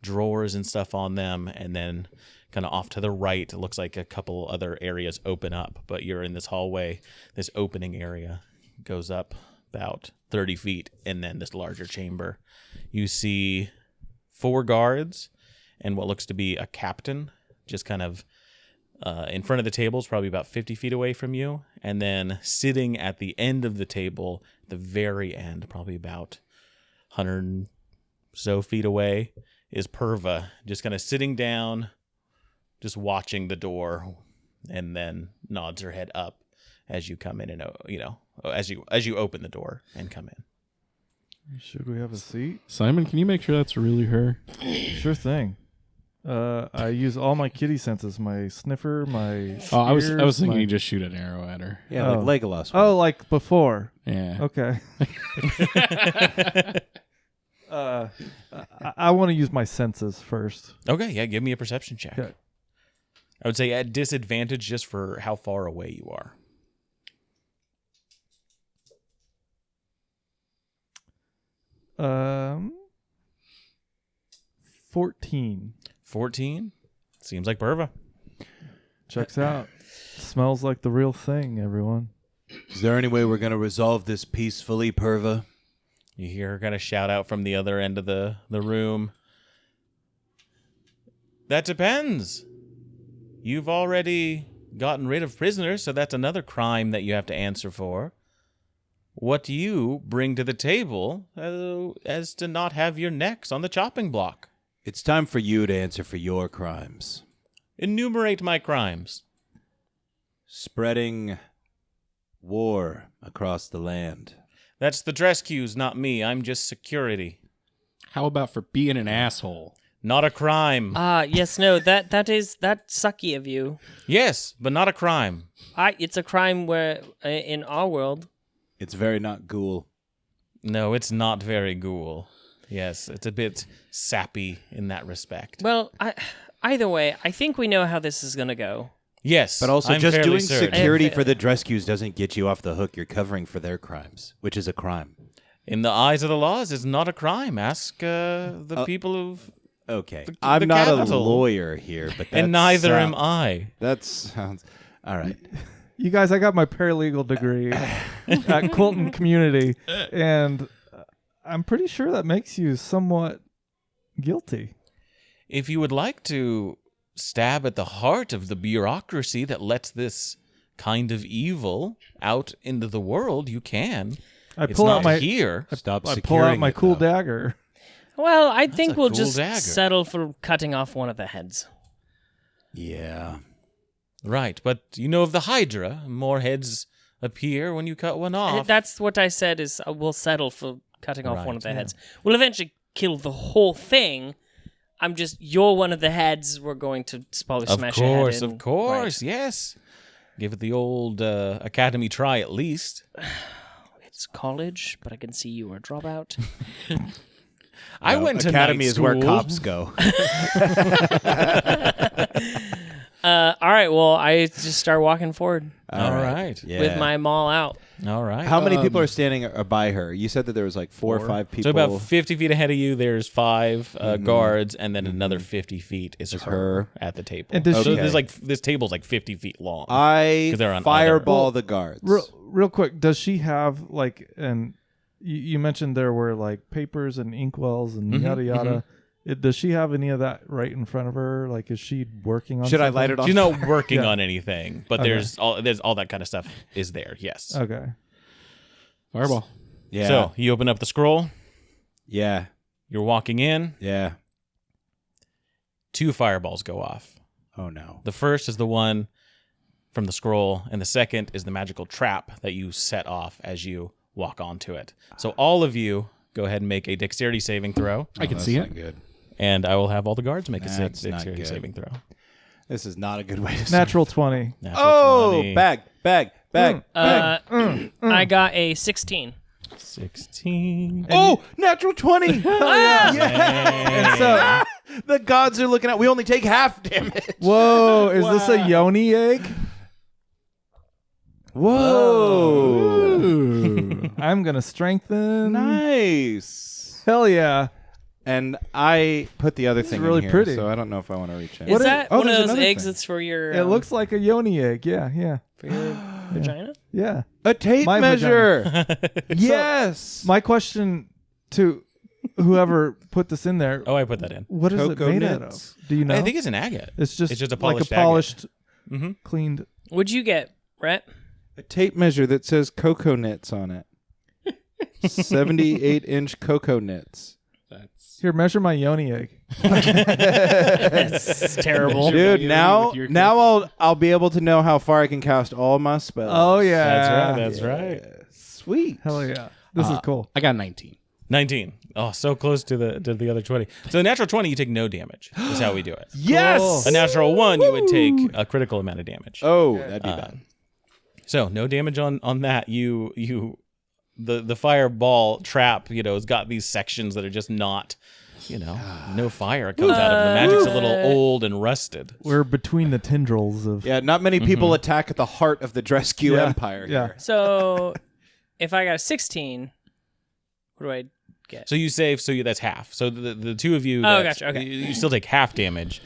drawers and stuff on them. And then kind of off to the right, it looks like a couple other areas open up, but you're in this hallway. This opening area goes up about 30 feet, and then this larger chamber. You see 4 guards and what looks to be a captain just kind of in front of the tables, probably about 50 feet away from you. And then sitting at the end of the table, the very end, probably about 100 so feet away, is Perva, just kind of sitting down, just watching the door, and then nods her head up as you come in, and as you open the door and come in. Should we have a seat? Simon, can you make sure that's really her? Sure thing. I use all my kitty senses, my sniffer, my Oh, I was ears, thinking my- you just shoot an arrow at her. Yeah, Oh. like Legolas. Oh, like before. Yeah. Okay. I want to use my senses first. Okay, yeah, give me a perception check. Okay. I would say at disadvantage just for how far away you are. 14. 14? Seems like Perva. Checks out. Smells like the real thing, everyone. Is there any way we're going to resolve this peacefully, Perva? You hear her kind of shout out from the other end of the room. That depends. You've already gotten rid of prisoners, so that's another crime that you have to answer for. What you bring to the table as to not have your necks on the chopping block. It's time for you to answer for your crimes. Enumerate my crimes. Spreading war across the land. That's the Drescues, not me. I'm just security. How about for being an asshole? Not a crime. Yes, no, that's sucky of you. Yes, but not a crime. It's a crime where in our world. It's very not ghoul. No, it's not very ghoul. Yes, it's a bit sappy in that respect. Well, either way, I think we know how this is gonna go. Yes, But also, I'm just fairly doing certain. security for the Drescues doesn't get you off the hook. You're covering for their crimes, which is a crime. In the eyes of the laws, it's not a crime. Ask the people who've... Okay. The I'm not capital. a lawyer here, but And neither am I. That sounds... All right. You guys, I got my paralegal degree at Quilton Community, and I'm pretty sure that makes you somewhat guilty. If you would like to stab at the heart of the bureaucracy that lets this kind of evil out into the world, you can. It's pull not out my here. Stop I pull securing out my it, cool though. dagger. Well, I think a we'll cool just dagger. settle for cutting off one of the heads. Yeah. Right, but you know of the Hydra. More heads appear when you cut one off. That's what I said is we'll settle for cutting off one Right, of the yeah. heads. We'll eventually kill the whole thing. You're one of the heads. We're going to probably smash your head in. Of course, Right. yes. Give it the old academy try at least. It's college, but I can see you were a dropout. I No, went to Academy night is where school. cops go. All right. Well, I just start walking forward All right. Yeah. with my maul out. All right. How many people are standing by her? You said that there was like 4 or 5 people. So about 50 feet ahead of you, there's 5 guards, and then another 50 feet is her at the table. And does so she- there's like this table's like 50 feet long. I 'Cause they're on fireball other- the guards. Real quick, does she have like you mentioned there were like papers and inkwells and yada yada. Does she have any of that right in front of her? Like, is she working on? Should I something? light it on? She's not working Yeah. on anything, but Okay. there's all that kind of stuff is there. Yes. Okay. Fireball. Yeah. So you open up the scroll. yeah. You're walking in. Yeah. 2 fireballs go off. Oh no. The first is the one from the scroll, and the second is the magical trap that you set off as you walk onto it. So all of you go ahead and make a dexterity saving throw, I can that's see not it. Good. and I will have all the guards make a That's not dexterity good. saving throw. This is not a good way to Natural 20. Natural Oh, 20, bag. I got a 16. 16. Oh, natural 20. And so, The gods are looking at. We only take half damage. whoa, is this a yoni egg? Whoa. I'm gonna strengthen. Nice. Hell yeah. And I put the other thing really in here, pretty. so I don't know if I want to reach in. Is that oh, one of there's those another eggs thing. that's for your? It looks like a yoni egg. Yeah. for your vagina. Yeah. A tape My measure. Yes. My question to whoever put this in there: Oh, I put that in. what is it Cocoa made out nits. of? Do you know? I think it's an agate. it's just a like polished a polished, Mhm. cleaned. What'd you get, Rhett? A tape measure that says cocoa nits on it. 78-inch cocoa nits. That's Here, measure my yoni egg. That's terrible. Dude, With now your I'll be able to know how far I can cast all my spells. Oh yeah, That's right. Sweet. Hell yeah, this is cool. I got 19. 19. Oh, so close to the other 20. So the natural 20, you take no damage. That's how we do it. Yes. A natural 1, you would take a critical amount of damage. Oh, that'd be bad. So no damage on that. The fireball trap, has got these sections that are just not, no fire comes out of it. The magic's a little old and rusted. We're between the tendrils of. Yeah, not many people attack at the heart of the Drescue Yeah. Empire. Yeah. Here. So, if I got a 16, what do I get? So you save, that's half. So the two of you, Gotcha, okay. you still take half damage.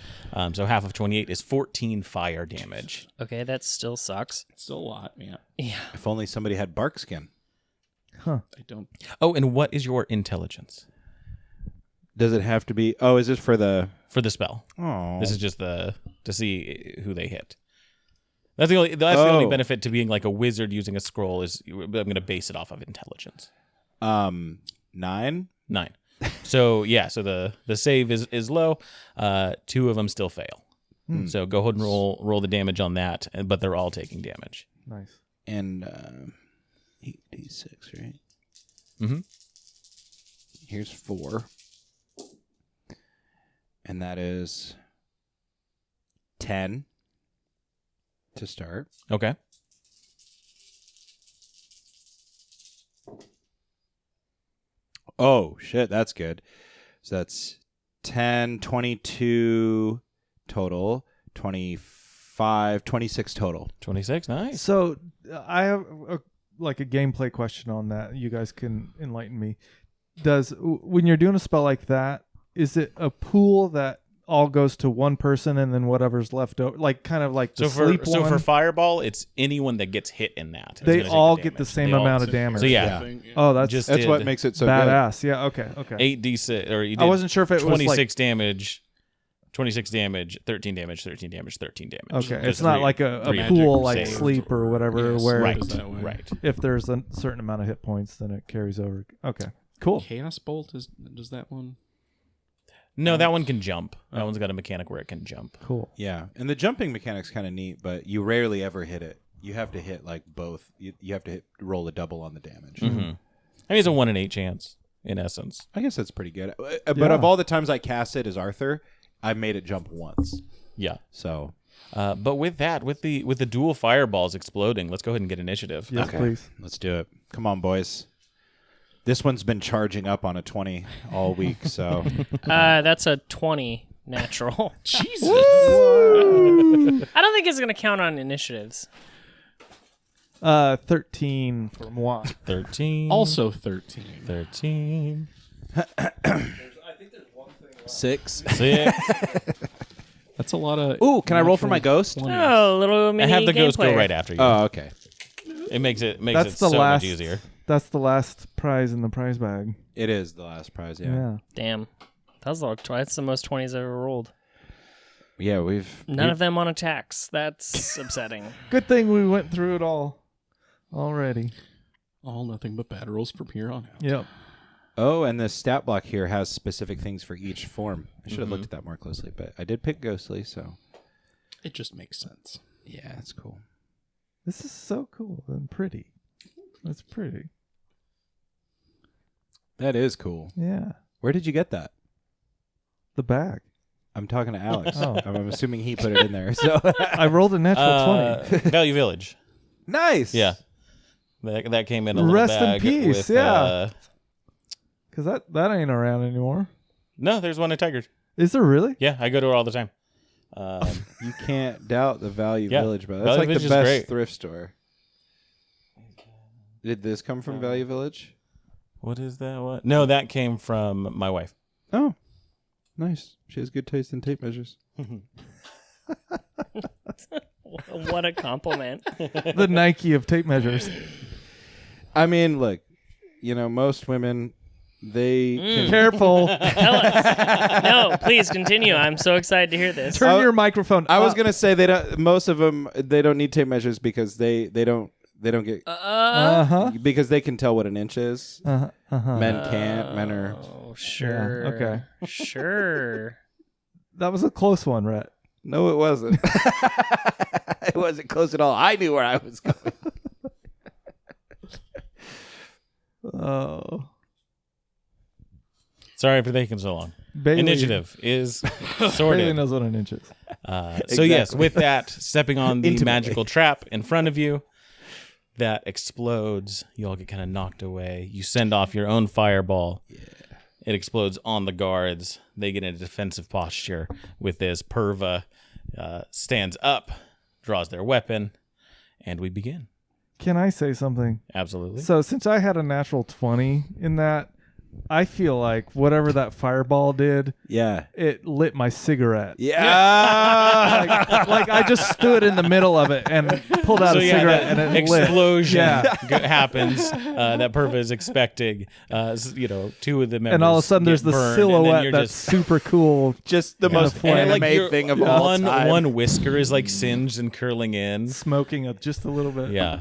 So half of 28 is 14 fire damage. Okay, that still sucks. It's still a lot, man. Yeah. If only somebody had bark skin. I don't. Oh, and what is your intelligence Does it have to be? Oh, is this for the? for the spell? Oh, This is just to see who they hit. That's the only benefit to being like a wizard using a scroll is I'm going to base it off of intelligence. 9. 9. So so the save is low. 2 of them still fail. So go ahead and roll the damage on that, but they're all taking damage. Nice. And 8d6, right? Mm-hmm. Here's 4, and that is 10 to start. Okay. Oh shit, that's good. So that's 10, 22 total, 25, 26 total. 26. Nice. So I have a gameplay question on that. You guys can enlighten me. When you're doing a spell like that, is it a pool that all goes to one person and then whatever's left over, like kind of like the sleep one? for fireball, it's anyone that gets hit in that. is They gonna take all the get the damage. same They all amount of take- damage. So yeah, Oh, that's Just That's what did makes it so badass. Yeah. Okay. 8d6 or you did I wasn't sure if it was 26 like damage. 26 damage, 13 damage, 13 damage, 13 damage. okay. Just It's not three- like a three pool magic like saves. sleep or whatever Yes, where Right, that way. right. if there's a certain amount of hit points, then it carries over. Okay. Cool. Chaos Bolt does that one? No, that one can jump. That one's got a mechanic where it can jump. Cool. Yeah, and the jumping mechanic's kind of neat, but you rarely ever hit it. You have to hit like both. You have to roll a double on the damage. Mm-hmm. I mean, it's a 1 in 8 chance in essence. I guess that's pretty good. But Yeah. of all the times I cast it as Arthur, I made it jump once. Yeah. So But with that, with the dual fireballs exploding, let's go ahead and get initiative. Yes, please. let's do it. Come on, boys. This one's been charging up on a 20 all week, so That's a 20 natural. Jesus. I don't think it's going to count on initiatives. 13 for moi. 13. Also 13. 13. 6. 6. That's a lot of. Ooh, can I roll for my ghost? Oh, a little I mini have the ghost go gameplay. right after you. Oh, okay. It makes it That's it the so last. much easier. That's the last prize in the prize bag. It is the last prize, yeah. Yeah. Damn. That's the most 20s I've ever rolled. Yeah, we've... None of them on attacks. That's upsetting. Good thing we went through it all already. All nothing but bad rolls from here on out. Yep. Oh, and the stat block here has specific things for each form. I should have looked at that more closely, but I did pick Ghostly, so... It just makes sense. Yeah, that's cool. This is so cool and pretty. That's pretty. That is cool. Yeah. Where did you get that? The bag. I'm talking to Alex. Oh. I'm assuming he put it in there. So I rolled a natural 20. Value Village. nice. Yeah. That came in a little Rest in bag peace, with, yeah. Because that ain't around anymore. No, there's one at Tigard. Is there really? Yeah, I go to her all the time. You can't doubt the Value Yeah, Village, bro. That's Value like Village the is best great. thrift store. Did this come from Value Village? What is that? What? No, that came from my wife. Oh, nice. She has good taste in tape measures. What a compliment. The Nike of tape measures. I mean, look, most women, they can... Careful. Tell us. No, please continue. I'm so excited to hear this. Turn your microphone I was up. gonna say they don't. Most of them, they don't need tape measures because they don't get Uh-huh. because they can tell what an inch is. Uh-huh. Uh-huh. Men can't. Men are. Oh, sure. okay. Sure. That was a close one, Rhett. No, it wasn't. It wasn't close at all. I knew where I was going. Oh. Sorry for taking so long. Bailey, Initiative is Bailey sorted. knows what an inch is. So yes, Exactly. with that, stepping on the Intimately. magical trap in front of you, that explodes. You all get kind of knocked away. You send off your own fireball. Yeah. It explodes on the guards. They get in a defensive posture with this. Perva stands up, draws their weapon, and we begin. Can I say something? Absolutely. So since I had a natural 20 in that, I feel like whatever that fireball did, Yeah. it lit my cigarette. Yeah. Like I just stood in the middle of it and pulled out a cigarette and that it lit. explosion Yeah. happens that Perva is expecting. Two of the members And all of a sudden, get there's the burned, and then silhouette you're that's just super cool. Just the most flame. anime your- thing of all time. One whisker is like singed and curling in. Smoking it just a little bit. Yeah,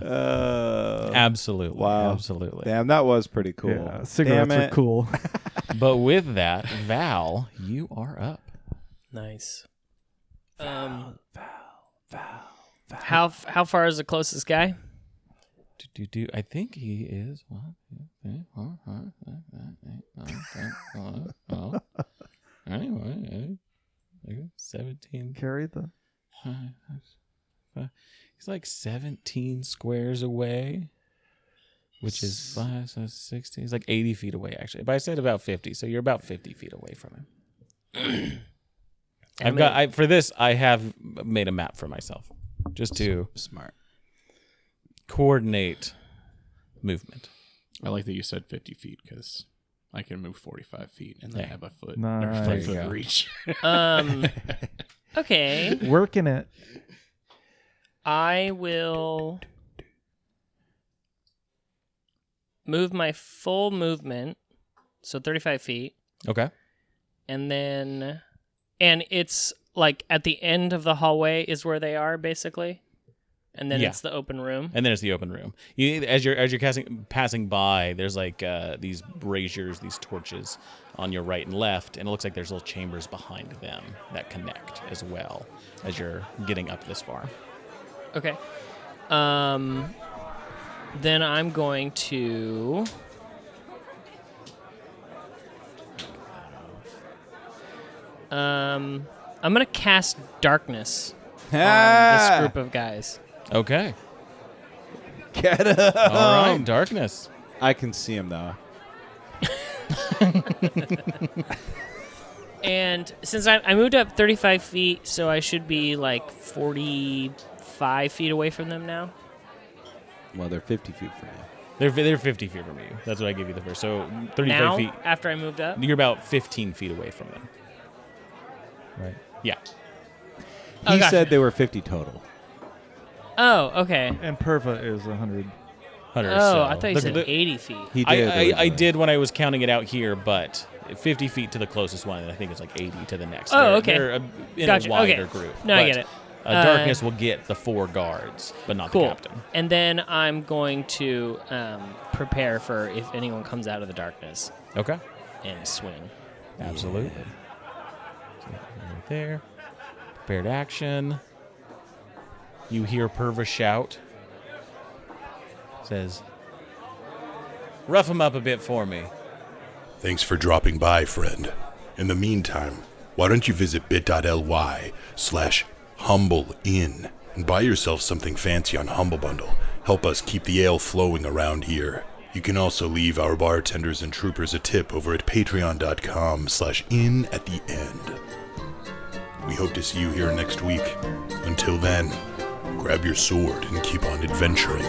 absolutely. Wow. Absolutely. Damn, that was pretty cool. Yeah, cigarettes Damn are it. cool. But with that, Val, you are up. Nice. How far is the closest guy? I think he is 1, 2, 3, 4, 5, 6, 7, 8, 9, 10, 11, 12. 17. Carry the. He's like 17 squares away, which is 5, so 60. He's like 80 feet away, actually. But I said about 50, so you're about 50 feet away from him. For this, I have made a map for myself, just to Smart. coordinate movement. I like that you said 50 feet because I can move 45 feet and then Yeah. have a foot, Nice. or There you 5 go. foot reach. Okay. Working it. I will move my full movement, so 35 feet, Okay. and it's like at the end of the hallway is where they are, basically, and then Yeah. it's the open room. And then it's the open room. As you're passing by, there's like these braziers, these torches on your right and left, and it looks like there's little chambers behind them that connect as well as you're getting up this far. Okay. Then I'm going to I'm gonna cast darkness on this group of guys. Okay. Get him. All right. Darkness. I can see him though. And since I moved up 35 feet, so I should be like 45 feet away from them now. Well, they're 50 feet from you. They're 50 feet from you. That's what I give you the first. So 35 Now, feet. after I moved up? You're about 15 feet away from them. Right. Yeah. Oh, He gotcha. said they were 50 total. Oh, okay. And Perva is 100. 100 Oh, so. I thought you said 80 feet. He did. I originally. did when I was counting it out here, but 50 feet to the closest one, and I think it's like 80 to the next. Oh, okay. They're in Gotcha. a wider Okay. group. No, I But, get it. Darkness will get the 4 guards, but not Cool. the captain. And then I'm going to prepare for if anyone comes out of the darkness Okay. and swing. Absolutely. So, right there. Prepared action. You hear Perva shout. Says, rough him up a bit for me. Thanks for dropping by, friend. In the meantime, why don't you visit bit.ly/humbleinn and buy yourself something fancy on Humble Bundle. Help us keep the ale flowing around here. You can also leave our bartenders and troopers a tip over at patreon.com/in at the end. We hope to see you here next week. Until then, grab your sword and keep on adventuring.